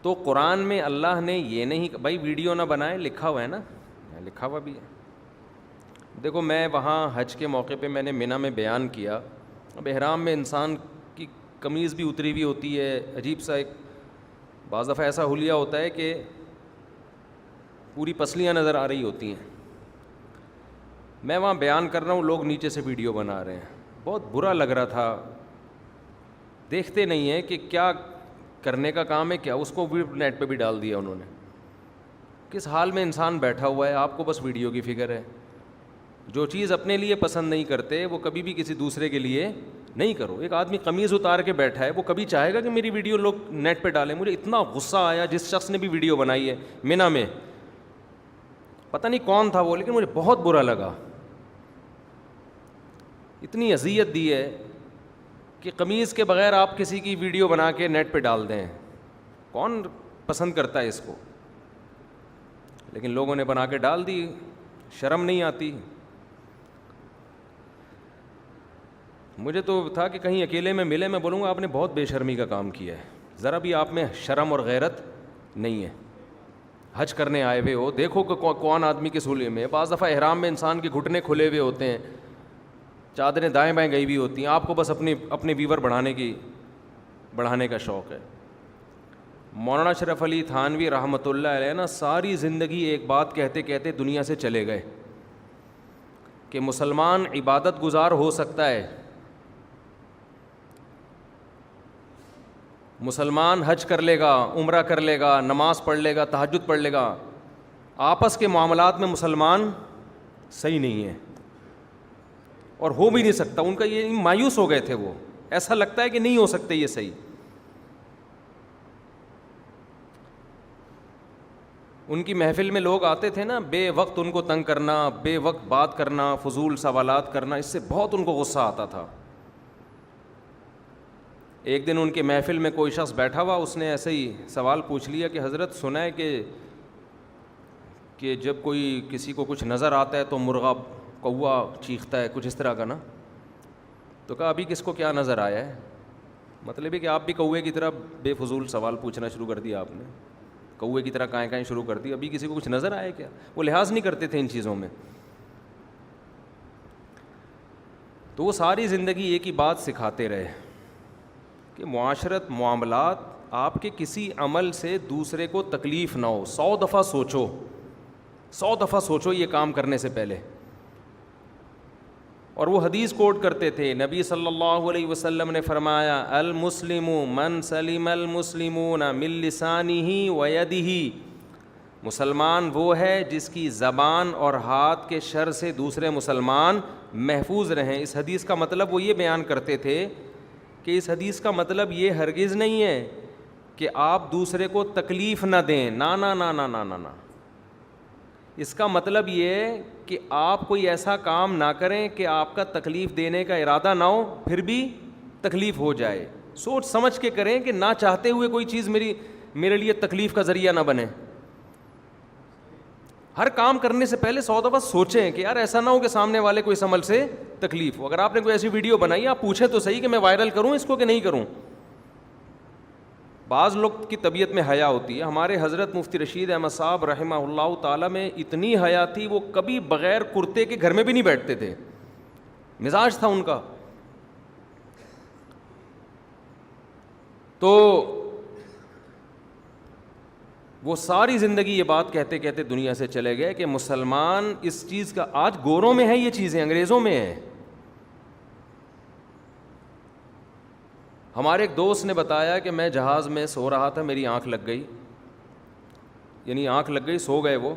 تو قرآن میں اللہ نے یہ نہیں بھائی ویڈیو نہ بنائے، لکھا ہوا ہے نا، لکھا ہوا بھی ہے. دیکھو میں وہاں حج کے موقع پہ میں نے منی میں بیان کیا، اب احرام میں انسان کی قمیض بھی اتری ہوئی ہوتی ہے، عجیب سا ایک بعض دفعہ ایسا حلیہ ہوتا ہے کہ پوری پسلیاں نظر آ رہی ہوتی ہیں. میں وہاں بیان کر رہا ہوں، لوگ نیچے سے ویڈیو بنا رہے ہیں. بہت برا لگ رہا تھا. دیکھتے نہیں ہیں کہ کیا کرنے کا کام ہے، کیا اس کو بھی نیٹ پہ بھی ڈال دیا انہوں نے. کس حال میں انسان بیٹھا ہوا ہے، آپ کو بس ویڈیو کی فکر ہے. جو چیز اپنے لیے پسند نہیں کرتے وہ کبھی بھی کسی دوسرے کے لیے نہیں کرو. ایک آدمی قمیض اتار کے بیٹھا ہے، وہ کبھی چاہے گا کہ میری ویڈیو لوگ نیٹ پہ ڈالیں؟ مجھے اتنا غصہ آیا جس شخص نے بھی ویڈیو بنائی ہے منی میں، پتہ نہیں کون تھا وہ، لیکن مجھے بہت برا لگا. اتنی اذیت دی ہے کہ قمیض کے بغیر آپ کسی کی ویڈیو بنا کے نیٹ پہ ڈال دیں. کون پسند کرتا ہے اس کو؟ لیکن لوگوں نے بنا کے ڈال دی، شرم نہیں آتی. مجھے تو تھا کہ کہیں اکیلے میں ملے میں بولوں گا آپ نے بہت بے شرمی کا کام کیا ہے، ذرا بھی آپ میں شرم اور غیرت نہیں ہے. حج کرنے آئے ہوئے ہو، دیکھو کہ کون آدمی کے سولے میں. بعض دفعہ احرام میں انسان کے گھٹنے کھلے ہوئے ہوتے ہیں، چادریں دائیں بائیں گئی ہوئی ہوتی ہیں. آپ کو بس اپنے ویور بڑھانے کا شوق ہے. مولانا اشرف علی تھانوی رحمۃ اللہ علیہ نا ساری زندگی ایک بات کہتے کہتے دنیا سے چلے گئے کہ مسلمان عبادت گزار ہو سکتا ہے، مسلمان حج کر لے گا، عمرہ کر لے گا، نماز پڑھ لے گا، تہجد پڑھ لے گا، آپس کے معاملات میں مسلمان صحیح نہیں ہے اور ہو بھی نہیں سکتا. ان کا یہ مایوس ہو گئے تھے، وہ ایسا لگتا ہے کہ نہیں ہو سکتے یہ صحیح. ان کی محفل میں لوگ آتے تھے نا، بے وقت ان کو تنگ کرنا، بے وقت بات کرنا، فضول سوالات کرنا، اس سے بہت ان کو غصہ آتا تھا. ایک دن ان کے محفل میں کوئی شخص بیٹھا ہوا، اس نے ایسے ہی سوال پوچھ لیا کہ حضرت سنا ہے کہ جب کوئی کسی کو کچھ نظر آتا ہے تو مرغا کوا چیختا ہے، کچھ اس طرح کا نا. تو کہا ابھی کس کو کیا نظر آیا ہے؟ مطلب ہے کہ آپ بھی کوے کی طرح بے فضول سوال پوچھنا شروع کر دیا، آپ نے کوے کی طرح کائیں شروع کر دی. ابھی کسی کو کچھ نظر آیا کیا؟ وہ لحاظ نہیں کرتے تھے ان چیزوں میں. تو وہ ساری زندگی ایک ہی بات سکھاتے رہے کہ معاشرت، معاملات، آپ کے کسی عمل سے دوسرے کو تکلیف نہ ہو. 100 دفعہ سوچو، 100 دفعہ سوچو یہ کام کرنے سے پہلے. اور وہ حدیث کوٹ کرتے تھے، نبی صلی اللہ علیہ وسلم نے فرمایا المسلم من سلم المسلمون من لسانہ و یدہ. مسلمان وہ ہے جس کی زبان اور ہاتھ کے شر سے دوسرے مسلمان محفوظ رہیں. اس حدیث کا مطلب وہ یہ بیان کرتے تھے کہ اس حدیث کا مطلب یہ ہرگز نہیں ہے کہ آپ دوسرے کو تکلیف نہ دیں، نا نا نا نا نا نا نا. اس کا مطلب یہ ہے کہ آپ کوئی ایسا کام نہ کریں کہ آپ کا تکلیف دینے کا ارادہ نہ ہو، پھر بھی تکلیف ہو جائے. سوچ سمجھ کے کریں کہ نہ چاہتے ہوئے کوئی چیز میرے لیے تکلیف کا ذریعہ نہ بنے. ہر کام کرنے سے پہلے 100 دفعہ سوچیں کہ یار ایسا نہ ہو کہ سامنے والے کو اس عمل سے تکلیف ہو. اگر آپ نے کوئی ایسی ویڈیو بنائی، آپ پوچھیں تو صحیح کہ میں وائرل کروں اس کو کہ نہیں کروں. بعض لوگ کی طبیعت میں حیا ہوتی ہے. ہمارے حضرت مفتی رشید احمد صاحب رحمہ اللہ تعالیٰ میں اتنی حیا تھی، وہ کبھی بغیر کرتے کے گھر میں بھی نہیں بیٹھتے تھے، مزاج تھا ان کا. تو وہ ساری زندگی یہ بات کہتے کہتے دنیا سے چلے گئے کہ مسلمان اس چیز کا، آج گوروں میں ہے یہ چیزیں، انگریزوں میں ہے. ہمارے ایک دوست نے بتایا کہ میں جہاز میں سو رہا تھا، میری آنکھ لگ گئی، یعنی آنکھ لگ گئی، سو گئے وہ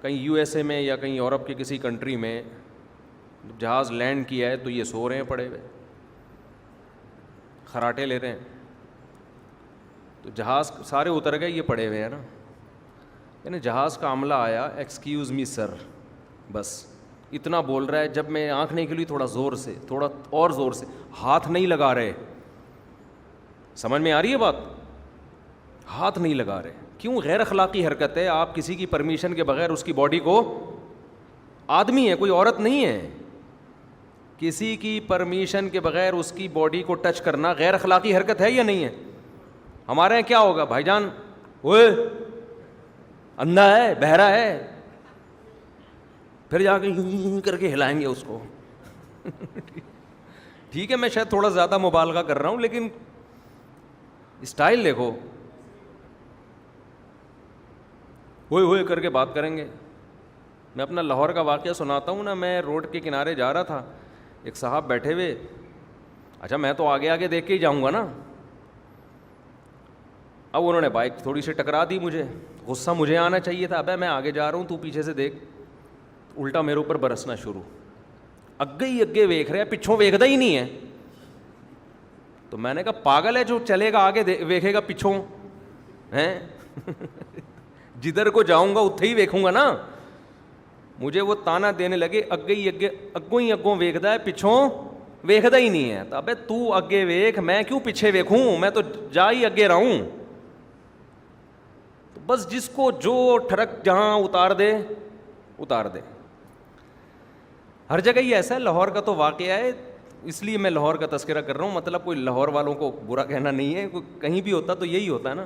کہیں یو ایس اے میں یا کہیں یورپ کے کسی کنٹری میں. جہاز لینڈ کیا ہے تو یہ سو رہے ہیں پڑے ہوئے، خراٹے لے رہے ہیں. تو جہاز سارے اتر گئے، یہ پڑے ہوئے ہیں نا. یعنی جہاز کا عملہ آیا، ایکسکیوز می سر، بس اتنا بول رہا ہے. جب میں آنکھ نہیں کھلی تھوڑا زور سے، تھوڑا اور زور سے، ہاتھ نہیں لگا رہے. سمجھ میں آ رہی ہے بات؟ ہاتھ نہیں لگا رہے. کیوں؟ غیر اخلاقی حرکت ہے. آپ کسی کی پرمیشن کے بغیر اس کی باڈی کو، آدمی ہے کوئی عورت نہیں ہے، کسی کی پرمیشن کے بغیر اس کی باڈی کو ٹچ کرنا غیر اخلاقی حرکت ہے یا نہیں ہے؟ ہمارے یہاں کیا ہوگا بھائی جان، اوئے اندھا ہے بہرا ہے، پھر جا کے یوں کر کے ہلائیں گے اس کو. ٹھیک ہے میں شاید تھوڑا زیادہ مبالغہ کر رہا ہوں لیکن اسٹائل دیکھو، ہوئے ہوئے کر کے بات کریں گے. میں اپنا لاہور کا واقعہ سناتا ہوں نا. میں روڈ کے کنارے جا رہا تھا، ایک صاحب بیٹھے ہوئے. اچھا میں تو آگے آگے دیکھ کے ہی جاؤں گا نا. اب انہوں نے بائک تھوڑی سی ٹکرا دی مجھے. غصہ مجھے آنا چاہیے تھا، ابے میں آگے جا رہا ہوں تو پیچھے سے دیکھ. الٹا میرے اوپر برسنا شروع. اگے ہی اگے ویکھ رہے ہیں، پچھوں ویکھدا ہی نہیں ہے. تو میں نے کہا پاگل ہے جو چلے گا آگے ویکھے گا پچھوں ہیں. جدھر کو جاؤں گا اتھے ہی ویکھوں گا نا. مجھے وہ تانا دینے لگے اگے ہی اگے، اگوں ہی اگوں ویکھدا ہے پچھوں ویکھدا ہی نہیں ہے. تو ابے تو اگے ویکھ، میں کیوں پیچھے ویکھوں، میں تو جا ہی اگے رہا ہوں. تو بس جس کو جو ٹھڑک جہاں اتار دے اتار دے. ہر جگہ ہی ایسا ہے. لاہور کا تو واقعہ ہے اس لیے میں لاہور کا تذکرہ کر رہا ہوں. مطلب کوئی لاہور والوں کو برا کہنا نہیں ہے، کوئی کہیں بھی ہوتا تو یہی ہوتا ہے نا.